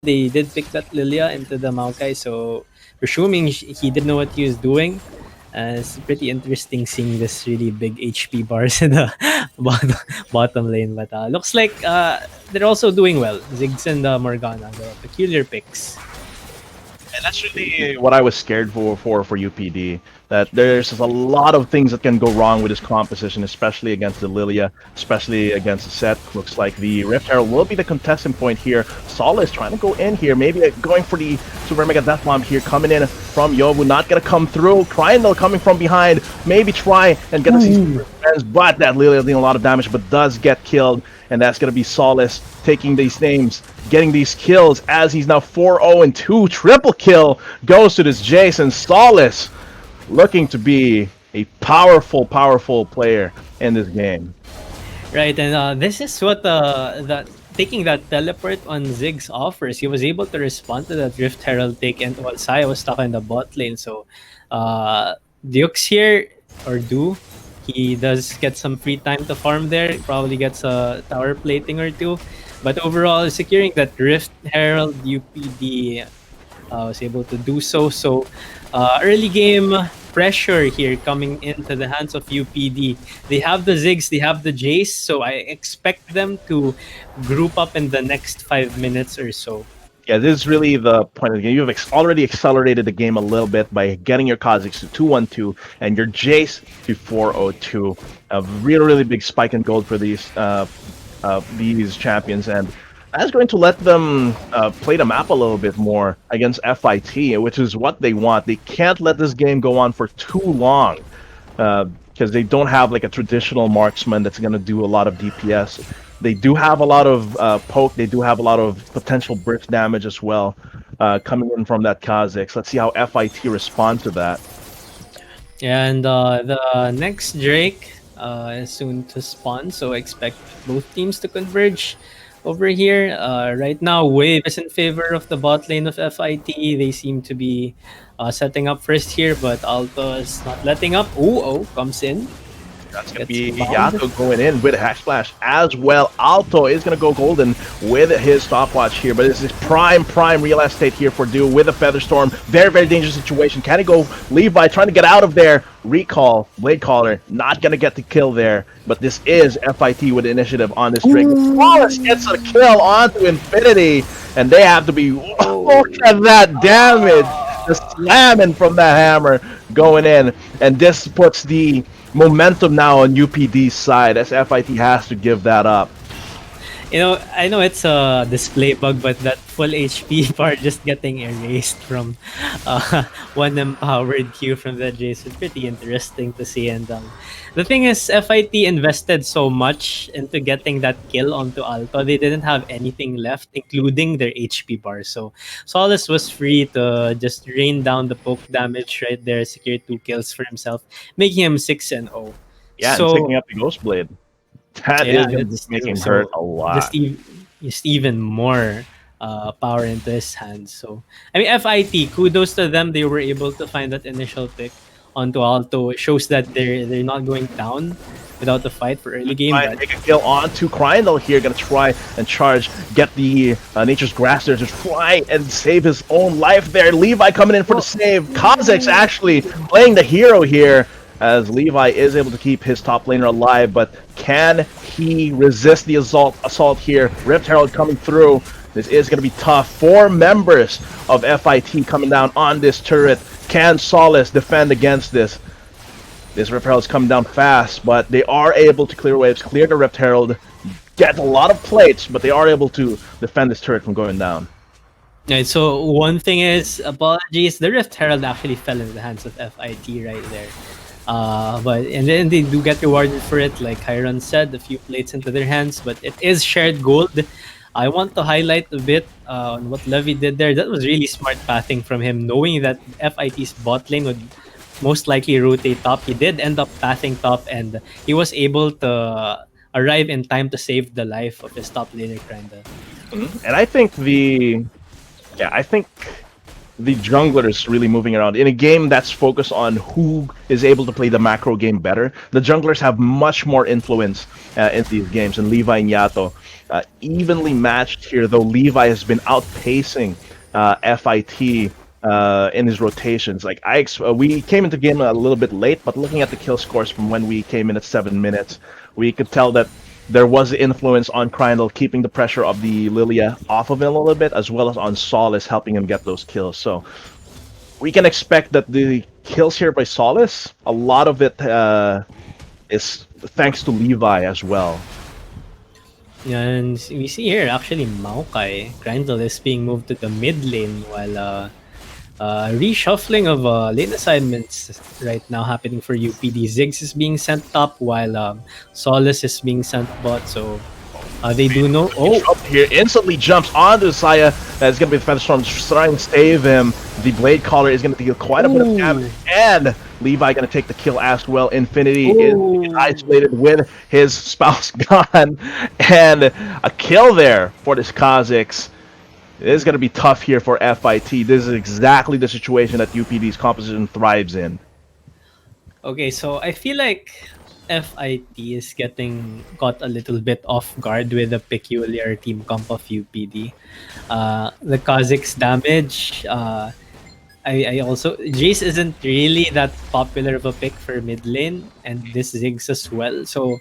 they did pick that Lilia into the Maokai, so presuming he didn't know what he was doing. It's pretty interesting seeing this really big HP bars in the bottom, bottom lane. But looks like they're also doing well. Ziggs and Morgana, the peculiar picks. And that's really what I was scared for UPD. That there's a lot of things that can go wrong with his composition, especially against the Lilia, especially against the set. Looks like the Rift Herald will be the contestant point here. Solace trying to go in here, maybe going for the Super Mega Death Bomb here, coming in from Yobu, not gonna come through. Cryandall coming from behind, maybe try and get a CC defense, but that Lilia is doing a lot of damage, but does get killed. And that's going to be Solace taking these names, getting these kills as he's now 4-0-2. Triple kill goes to this Jason. Solace looking to be a powerful, powerful player in this game. Right, and this is what that taking that teleport on Ziggs offers. He was able to respond to that Rift Herald take, and while Saya was stuck in the bot lane. So, Dukes here, or Do, he does get some free time to farm there. Probably gets a tower plating or two. But overall, securing that Rift Herald UPD was able to do so. So, early game pressure here coming into the hands of UPD. They have the Ziggs, they have the Jace, so I expect them to group up in the next 5 minutes or so. Yeah, this is really the point of the game. You've already accelerated the game a little bit by getting your Kha'Zix to 2-1-2 and your Jace to 4-0-2. A really, really big spike in gold for these champions, and that's going to let them play the map a little bit more against FIT, which is what they want. They can't let this game go on for too long because they don't have like a traditional marksman that's going to do a lot of DPS. They do have a lot of poke. They do have a lot of potential burst damage as well coming in from that Kha'Zix. Let's see how FIT respond to that. And the next Drake is soon to spawn, so expect both teams to converge over here. Right now, Wave is in favor of the bot lane of FIT. They seem to be setting up first here, but Alto is not letting up. Oh, comes in. That's going to be Yato going in with a hash splash as well. Alto is going to go golden with his stopwatch here, but this is prime real estate here for Do with a Feather Storm. Very, very dangerous situation. Can he go? Levi trying to get out of there. Recall, Blade Caller, not going to get the kill there, but this is FIT with initiative on this Drake. Wallace gets a kill onto Infinity, and they have to be, look at that damage. The slamming from that hammer going in, and this puts the momentum now on UPD's side as FIT has to give that up. You know, I know it's a display bug, but that full HP part just getting erased from one empowered Q from the Jace is pretty interesting to see. And the thing is, FIT invested so much into getting that kill onto Alto, they didn't have anything left, including their HP bar. So Solace was free to just rain down the poke damage right there, secure 2 kills for himself, making him 6-0. Yeah, so, and picking up the Ghost Blade. That is going to make him hurt a lot. Just even more power into his hands. So, I mean, FIT, kudos to them. They were able to find that initial pick onto Alto. It shows that they're not going down without the fight for early game. Trying to make a kill onto Cryandall here. Going to try and charge, get the Nature's Grasp there to try and save his own life there. Levi coming in for the save. Kha'Zix actually playing the hero here, as Levi is able to keep his top laner alive, but can he resist the assault here? Rift Herald coming through. This is going to be tough. 4 members of FIT coming down on this turret. Can Solace defend against this? This Rift Herald is coming down fast, but they are able to clear waves, clear the Rift Herald, get a lot of plates, but they are able to defend this turret from going down. Right, so one thing is, apologies, the Rift Herald actually fell in the hands of FIT right there. And then they do get rewarded for it, like Hiron said, a few plates into their hands, but it is shared gold. I want to highlight a bit on what Levy did there. That was really smart pathing from him, knowing that FIT's bot lane would most likely rotate top. He did end up pathing top, and he was able to arrive in time to save the life of his top laner, kinda. And I think the junglers really moving around. In a game that's focused on who is able to play the macro game better, the junglers have much more influence in these games. And Levi and Yato evenly matched here, though Levi has been outpacing FIT in his rotations. Like we came into the game a little bit late, but looking at the kill scores from when we came in at 7 minutes, we could tell that there was influence on Crindle keeping the pressure of the Lilia off of him a little bit, as well as on Solace helping him get those kills. So we can expect that the kills here by Solace, a lot of it is thanks to Levi as well. And we see here actually Maokai, Grindel is being moved to the mid lane while reshuffling of lane assignments right now happening for UPD. Ziggs is being sent top while Solace is being sent bot. So they do know. Oh, Here instantly jumps onto Saya. That's going to be the Featherstorm trying to save him. The Blade Caller is going to deal quite a bit of damage. And Levi going to take the kill as well. Infinity is isolated with his spouse gone. And a kill there for this Kha'Zix. It is going to be tough here for FIT. This is exactly the situation that UPD's composition thrives in. okay. So I feel like FIT is getting caught a little bit off guard with the peculiar team comp of UPD. The Kha'Zix damage. I also Jace isn't really that popular of a pick for mid lane, and this Ziggs as well. So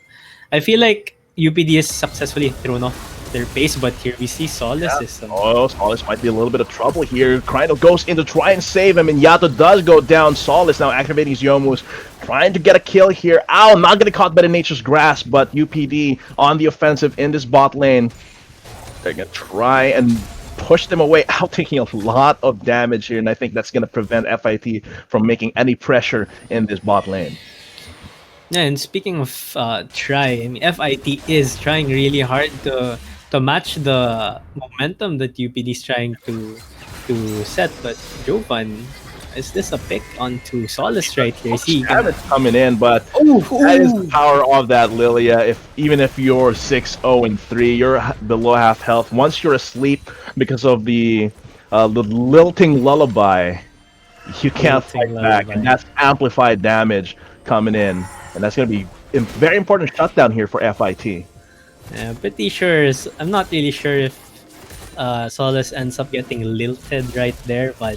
I feel like UPD is successfully thrown off their pace, but here we see Solace is Oh, Solace might be a little bit of trouble here. Crino goes in to try and save him, and Yato does go down. Solace now activating his Yomus, trying to get a kill here. Ow, not getting caught by the Nature's Grasp, but UPD on the offensive in this bot lane. They're going to try and push them away, out taking a lot of damage here, and I think that's going to prevent FIT from making any pressure in this bot lane. Yeah, and speaking of try, I mean FIT is trying really hard to match the momentum that UPD is trying to set, but Jovan, is this a pick onto Solace right here? Is he Damage coming in, but that is the power of that Lilia. Even if you're 6-0-3, you're below half health. Once you're asleep because of the lilting lullaby, you can't fight back, and that's amplified damage coming in, and that's going to be a very important shutdown here for FIT. Yeah, pretty sure. I'm not really sure if Solace ends up getting lilted right there, but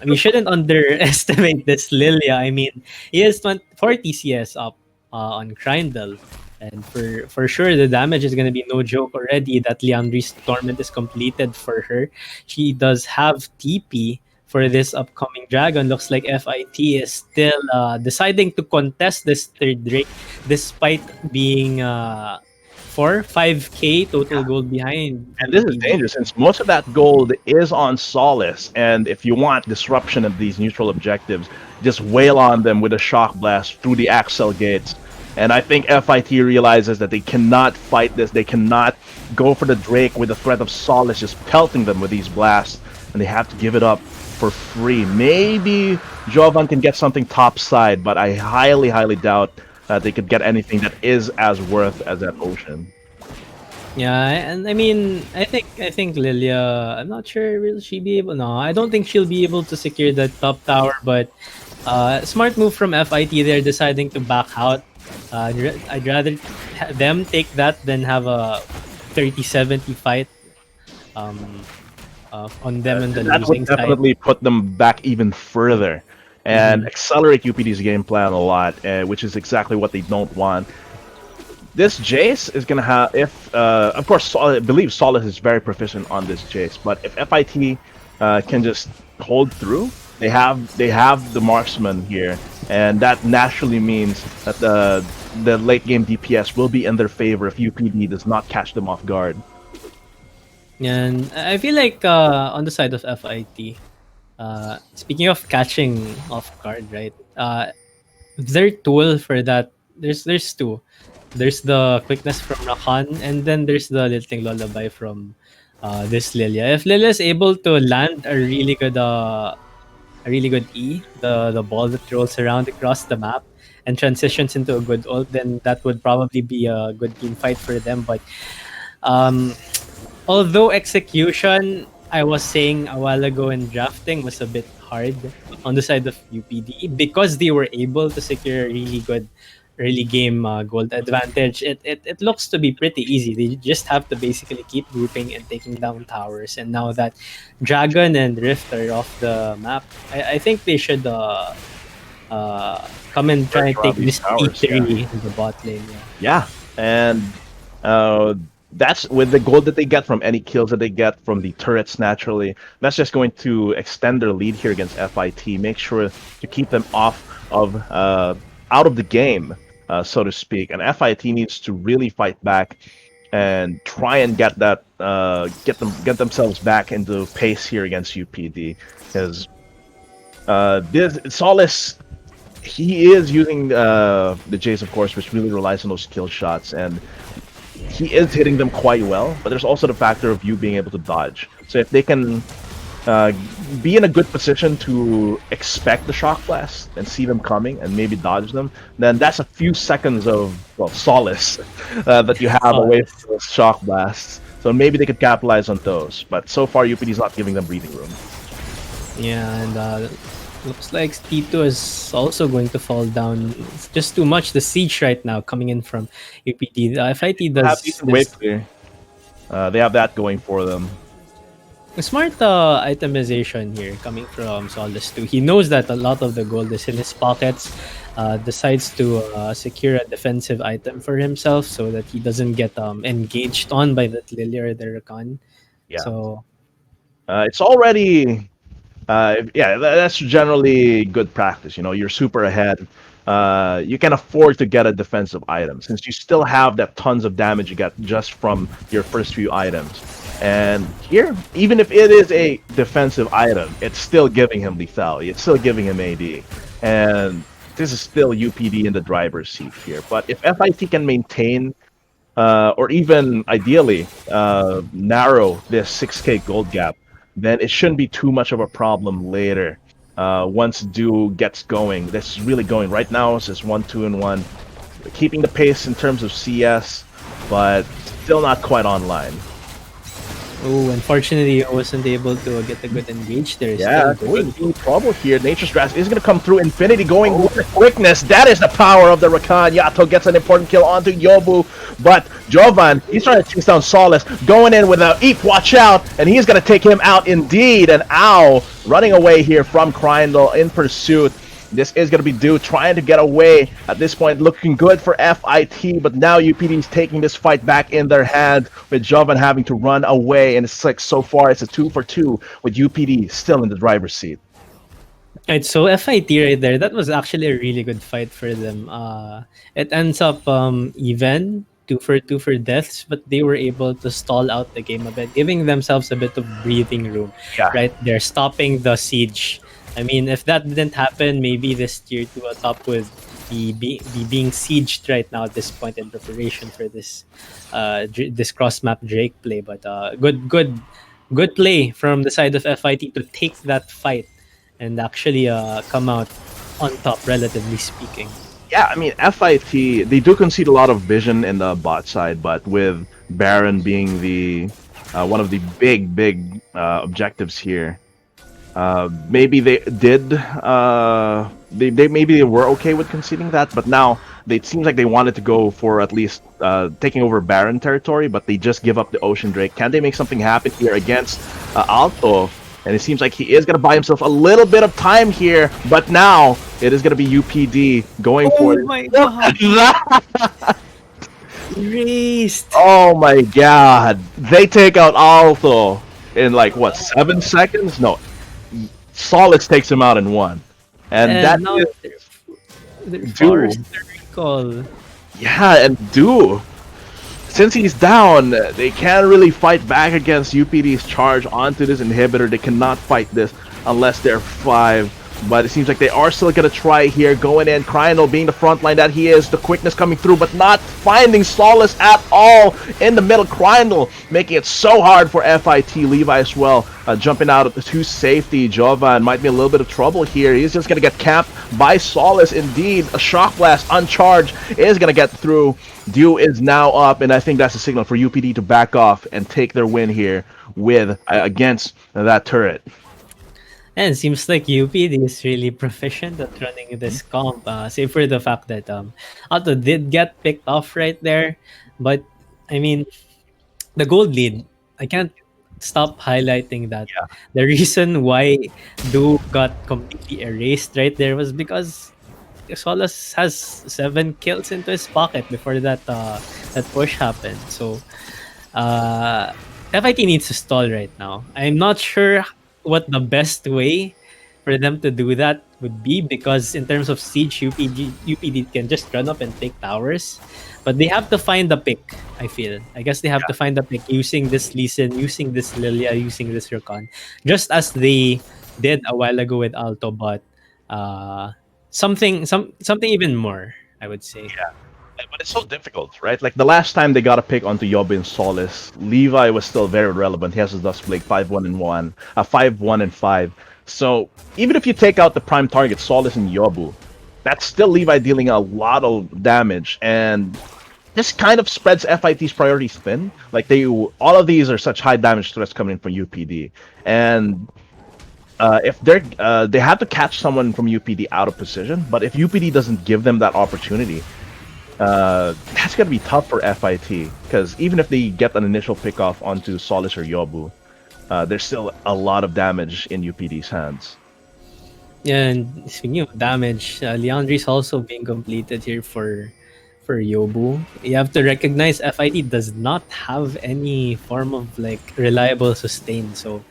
we shouldn't underestimate this Lilia. I mean, he has 40 CS up on Grindel, and for sure the damage is going to be no joke already. That Liandry's Torment is completed for her. She does have TP for this upcoming dragon. Looks like FIT is still deciding to contest this third Drake despite being 5k total gold behind. And this is dangerous since most of that gold is on Solace, and if you want disruption of these neutral objectives, just wail on them with a shock blast through the Axel gates. And I think FIT realizes that they cannot fight this. They cannot go for the Drake with the threat of Solace just pelting them with these blasts, and they have to give it up for free. Maybe Jovan can get something topside, but I highly, highly doubt that they could get anything that is as worth as that Ocean. Yeah, and I mean, I think Lilia. I'm not sure will she be able. No, I don't think she'll be able to secure the top tower. But smart move from FIT. They're deciding to back out. I'd rather them take that than have a 30-70 fight on them and the that losing would side. definitely put them back even further and accelerate UPD's game plan a lot, which is exactly what they don't want. This Jace is gonna have, if of course, I believe Solace is very proficient on this Jace, but if FIT can just hold through, they have the marksman here, and that naturally means that the late game DPS will be in their favor if UPD does not catch them off guard. And I feel like on the side of FIT, speaking of catching off guard, right? Their tool for that, there's two. There's the quickness from Rakan, and then there's the Lilting Lullaby from this Lilia. If Lilia is able to land a really good E, the ball that rolls around across the map and transitions into a good ult, then that would probably be a good team fight for them. But although execution, I was saying a while ago in drafting was a bit hard on the side of UPD because they were able to secure a really good early game gold advantage. It looks to be pretty easy. They just have to basically keep grouping and taking down towers. And now that Dragon and Rift are off the map, I think they should come and try and Pressure on take these this towers, yeah. T3 in the bot lane. Yeah. Yeah, and uh, that's with the gold that they get from any kills that they get from the turrets naturally. That's just going to extend their lead here against FIT. Make sure to keep them off of out of the game, so to speak. And FIT needs to really fight back and try and get that get themselves back into pace here against UPD because this Solace he is using the Jace, of course, which really relies on those kill shots, and he is hitting them quite well. But there's also the factor of you being able to dodge. So if they can uh, be in a good position to expect the shock blast and see them coming and maybe dodge them, then that's a few seconds of solace that you have away from those shock blasts. So maybe they could capitalize on those. But so far, UPD is not giving them breathing room. Yeah, and looks like T2 is also going to fall down. It's just too much. The siege right now coming in from UPD. FIT Have does decent wave clear. They have that going for them. a smart itemization here coming from Solus too. He knows that a lot of the gold is in his pockets. Decides to secure a defensive item for himself so that he doesn't get engaged on by the Lilia or the Rakan. Yeah. So It's already yeah, that's generally good practice. You know, you're super ahead. You can afford to get a defensive item since you still have that tons of damage you get just from your first few items. And here, even if it is a defensive item, it's still giving him lethality. It's still giving him AD. And this is still UPD in the driver's seat here. But if FIT can maintain or even ideally narrow this 6K gold gap, then it shouldn't be too much of a problem later. Once Do gets going, this is really going right now. It's just 1-2-1, keeping the pace in terms of CS, but still not quite online. oh, unfortunately, I wasn't able to get a good engage there. Yeah, Still going. could be trouble here. Nature's Grasp is going to come through. Infinity going with quickness. That is the power of the Rakan. Yato gets an important kill onto Yobu, but Jovan, he's trying to chase down Solace, going in with a Eep, watch out, and he's going to take him out indeed. And Ow running away here from Cryndle in pursuit. This is going to be Do trying to get away at this point, looking good for FIT, but now UPD is taking this fight back in their hands with Jovan having to run away, and it's like so far it's a 2-for-2 with UPD still in the driver's seat. Right, so FIT right there, that was actually a really good fight for them. It ends up even 2-for-2 for deaths, but they were able to stall out the game a bit, giving themselves a bit of breathing room. Yeah. Right, they're stopping the siege. I mean, if that didn't happen, maybe this tier 2 top would be being sieged right now at this point in preparation for this this cross map Drake play. But good play from the side of FIT to take that fight and actually come out on top, relatively speaking. Yeah, I mean, FIT, they do concede a lot of vision in the bot side, but with Baron being the one of the big objectives here, maybe they did. They maybe they were okay with conceding that, but now it seems like they wanted to go for at least taking over Baron territory, but they just give up the Ocean Drake. Can they make something happen here against Alto? And it seems like he is going to buy himself a little bit of time here, but now it is going to be UPD going for it. Oh my god! Erased! Oh my god! They take out Alto in like what, 7 seconds? No, Solix takes him out in 1, and that now is they're Do. forced to recall. yeah, and Do. Since he's down, they can't really fight back against UPD's charge onto this inhibitor. They cannot fight this unless they're 5 But it seems like they are still going to try here, going in. Crino being the front line that he is, the quickness coming through, but not finding solace at all in the middle. Crino making it so hard for FIT. Levi as well, jumping out to safety. Jovan might be a little bit of trouble here. He's just going to get camped by Solace. Indeed, a shock blast uncharged is going to get through. Dew is now up, and I think that's a signal for UPD to back off and take their win here with against that turret. And it seems like UPD is really proficient at running this comp, save for the fact that Otto did get picked off right there. But, I mean, the gold lead, I can't stop highlighting that Yeah. the reason why Do got completely erased right there was because Solas has 7 kills into his pocket before that push happened. So FIT needs to stall right now. I'm not sure what the best way for them to do that would be, because in terms of siege, UPD can just run up and take towers, but they have to find the pick. I guess they have to find the pick using this Lee Sin, using this Lilia, using this Rakan, just as they did a while ago with Alto, but something even more, I would say. Yeah. But it's so difficult, right? Like the last time they got a pick onto Yobi and Solace, Levi was still very relevant. He has his Dust Blade 5-1-1, 5-1-5. So even if you take out the prime target, Solace and Yobu, that's still Levi dealing a lot of damage, and this kind of spreads FIT's priorities thin. Like all of these are such high damage threats coming in from UPD, and if they have to catch someone from UPD out of position, but if UPD doesn't give them that opportunity, that's gonna be tough for FIT, because even if they get an initial pick off onto Solace or Yobu, there's still a lot of damage in UPD's hands. Yeah, and speaking of damage, Leandri's also being completed here for Yobu. You have to recognize FIT does not have any form of like reliable sustain. So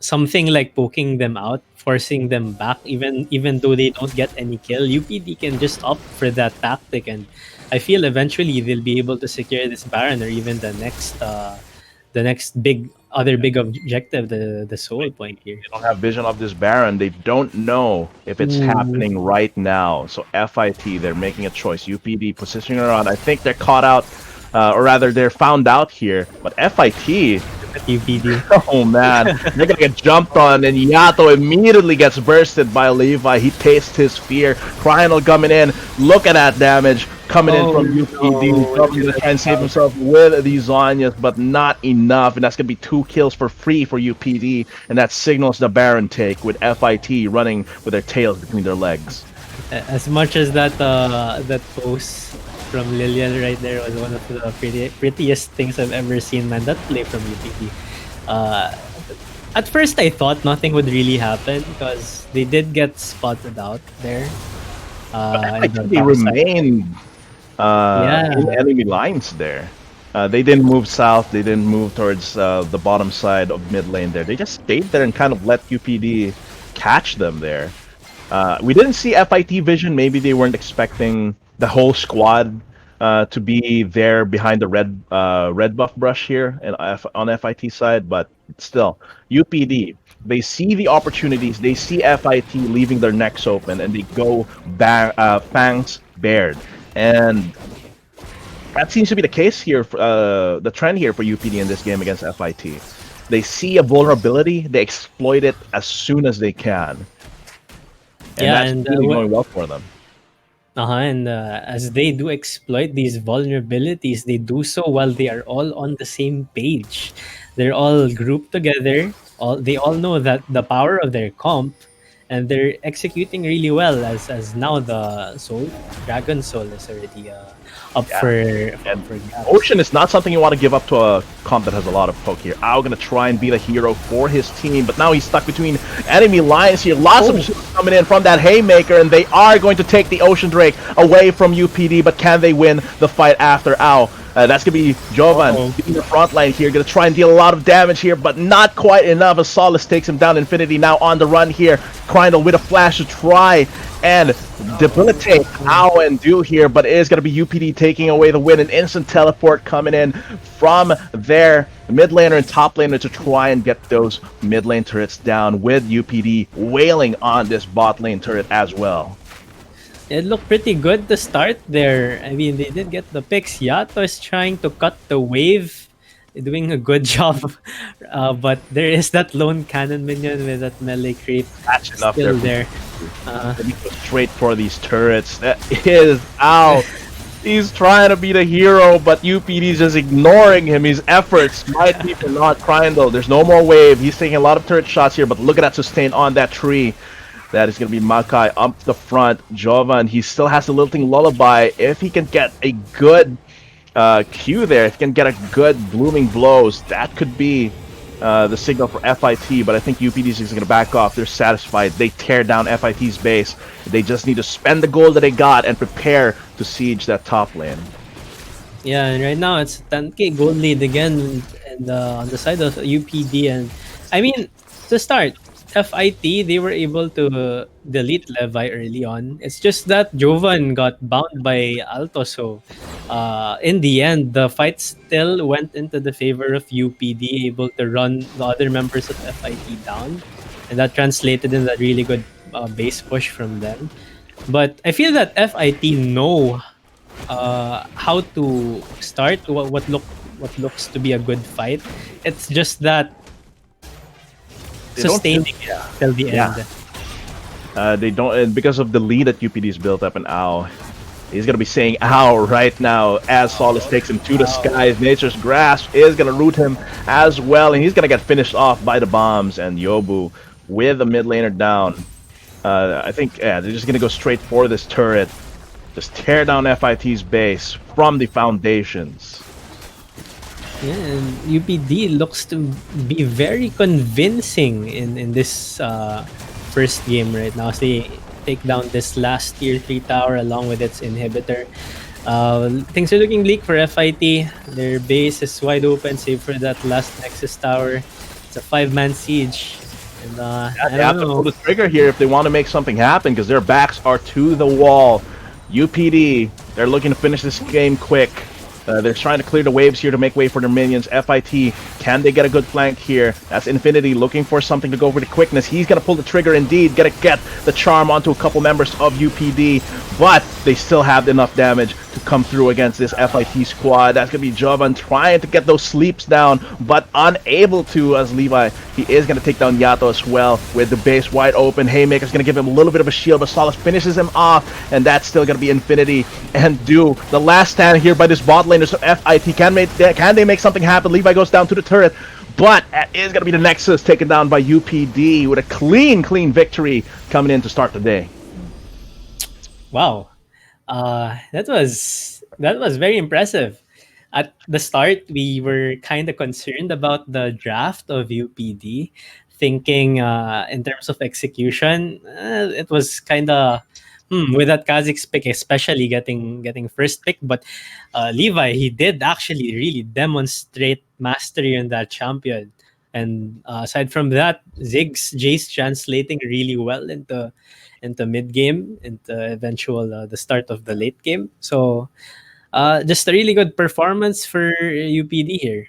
something like poking them out, forcing them back, even though they don't get any kill, UPD can just opt for that tactic, and I feel eventually they'll be able to secure this Baron or even the next big objective, the soul point here. They don't have vision of this Baron. They don't know if it's happening right now. So FIT, they're making a choice. UPD positioning around. I think they're caught out, or rather they're found out here. But FIT, UPD. oh man, they're gonna get jumped on, and Yato immediately gets bursted by Levi. He tastes his fear. Crional coming in. Look at that damage coming in from UPD. Probably gonna try and save himself with these Zonyas, but not enough. And that's gonna be 2 kills for free for UPD, and that signals the Baron take with FIT running with their tails between their legs. As much as that post from Lilian right there was one of the prettiest things I've ever seen, man. That play from UPD. At first, I thought nothing would really happen because they did get spotted out there. But they remained in enemy lines there. They didn't move south. They didn't move towards the bottom side of mid lane there. They just stayed there and kind of let UPD catch them there. We didn't see FIT vision. Maybe they weren't expecting the whole squad to be there behind the red buff brush here and on FIT side, but still, UPD, they see the opportunities, they see FIT leaving their necks open, and they go fangs bared. And that seems to be the case here, the trend here for UPD in this game against FIT. They see a vulnerability, they exploit it as soon as they can. And that's really going well for them. And as they do exploit these vulnerabilities, they do so while they are all on the same page. They're all grouped together. They all know that the power of their comp, and they're executing really well. As now the Dragon Soul is already up for Ocean is not something you want to give up to a comp that has a lot of poke here. Ao gonna try and be the hero for his team, but now he's stuck between enemy lines here. Lots of shoots coming in from that Haymaker, and they are going to take the Ocean Drake away from UPD, but can they win the fight after Ao? That's going to be Jovan Oh, in the front line here. Going to try and deal a lot of damage here, but not quite enough as Solace takes him down. Infinity now on the run here. Crindle with a flash to try and debilitate Ao and Do here, but it is going to be UPD taking away the win. An instant teleport coming in from their mid laner and top laner to try and get those mid lane turrets down, with UPD wailing on this bot lane turret as well. it looked pretty good to start there. I mean, they did get the picks. Yato is trying to cut the wave, doing a good job. But there is that lone cannon minion with that melee creep That's enough there. still there. Uh, Let me go straight for these turrets. That is Ao. He's trying to be the hero, but UPD's just ignoring him. His efforts might be for not crying though. There's no more wave. He's taking a lot of turret shots here, but look at that sustain on that tree. That is going to be Makai up the front. Jovan, he still has the Lilting Lullaby. If he can get a good Q there, if he can get a good Blooming Blows, that could be the signal for FIT, but I think UPD is going to back off. They're satisfied. They tear down FIT's base. They just need to spend the gold that they got and prepare to siege that top lane. yeah, and right now it's 10k gold lead again, and on the side of UPD. And I mean, to start, FIT, they were able to delete Levi early on. It's just that Jovan got bound by Alto, so in the end, the fight still went into the favor of UPD, able to run the other members of FIT down, and that translated in a really good base push from them. But I feel that FIT know how to start what looks to be a good fight. It's just that They don't sustaining feel- it till the Yeah. end. They don't, and because of the lead that UPD's built up in Ao. He's going to be saying ow right now as Solace takes him to the skies. Nature's Grasp is going to root him as well, and he's going to get finished off by the bombs. And Yobu with the mid laner down. I think they're just going to go straight for this turret. Just tear down FIT's base from the foundations. Yeah, and UPD looks to be very convincing in this first game right now. So they take down this last tier 3 tower along with its inhibitor. Things are looking bleak for FIT. Their base is wide open save for that last Nexus tower. It's a 5-man siege. And I They have don't to pull know. the trigger here if they want to make something happen, because their backs are to the wall. UPD, they're looking to finish this game quick. They're trying to clear the waves here to make way for their minions. FIT, can they get a good flank here? That's Infinity looking for something to go for the quickness. He's going to pull the trigger indeed. Going to get the charm onto a couple members of UPD. But they still have enough damage to come through against this FIT squad. That's going to be Jovan trying to get those sleeps down, but unable to, as Levi, he is going to take down Yato as well with the base wide open. Haymaker's going to give him a little bit of a shield, but Solace finishes him off, and that's still going to be Infinity and Do. The last stand here by this bot laners of FIT. Can they make something happen? Levi goes down to the turret, but it is going to be the Nexus taken down by UPD with a clean victory coming in to start the day. Wow. That was very impressive. At the start, we were kind of concerned about the draft of UPD, thinking in terms of execution, it was kind of with that Kazakh's pick, especially getting first pick. But Levi, he did actually really demonstrate mastery in that champion. And aside from that, Ziggs Jace translating really well into mid game, into eventual the start of the late game. So just a really good performance for UPD here.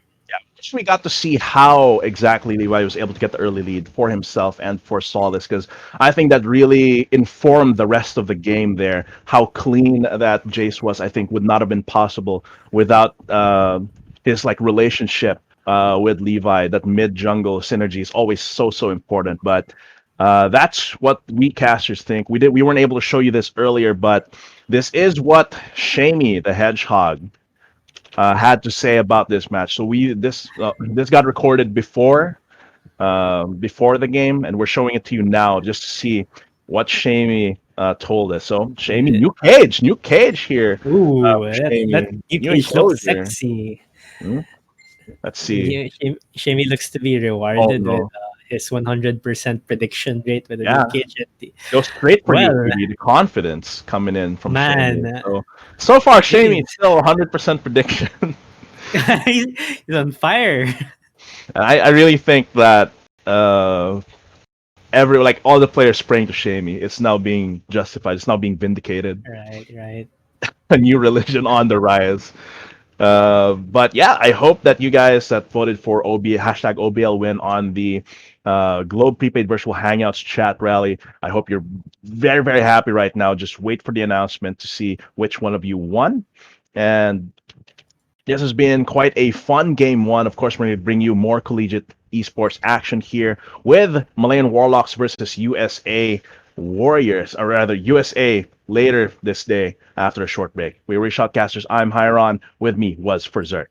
We got to see how exactly Levi was able to get the early lead for himself and for Solace, because I think that really informed the rest of the game there. How clean that Jace was, I think, would not have been possible without his like relationship with Levi. That mid jungle synergy is always so important. But that's what we casters think. We weren't able to show you this earlier, but this is what Shamey the Hedgehog had to say about this match. So this got recorded before the game, and we're showing it to you now just to see what Shamey told us. So Shamey, new cage here. Ooh, that Shamey, new UPH looks enclosure. sexy. Hmm? Let's see. Shamey looks to be Oh rewarded with no. his 100% prediction rate with the Yeah, UKGT. it was great for Well, UPD. The confidence coming in from man, Shamey. So far, Shamey he's, is still 100% prediction. he's on fire. And I really think that uh, all the players praying to Shamey, it's now being justified. It's now being vindicated. Right, right. A new religion on the rise. But yeah, I hope that you guys that voted for hashtag OBL win on the Globe Prepaid Virtual Hangouts chat rally. I hope you're very, very happy right now. Just wait for the announcement to see which one of you won. And this has been quite a fun game one. Of course, we're going to bring you more collegiate esports action here with Malayan Warlocks versus USA Warriors, or rather USA later this day after a short break. We were Shotcasters. I'm Hiron. With me was Ferzert.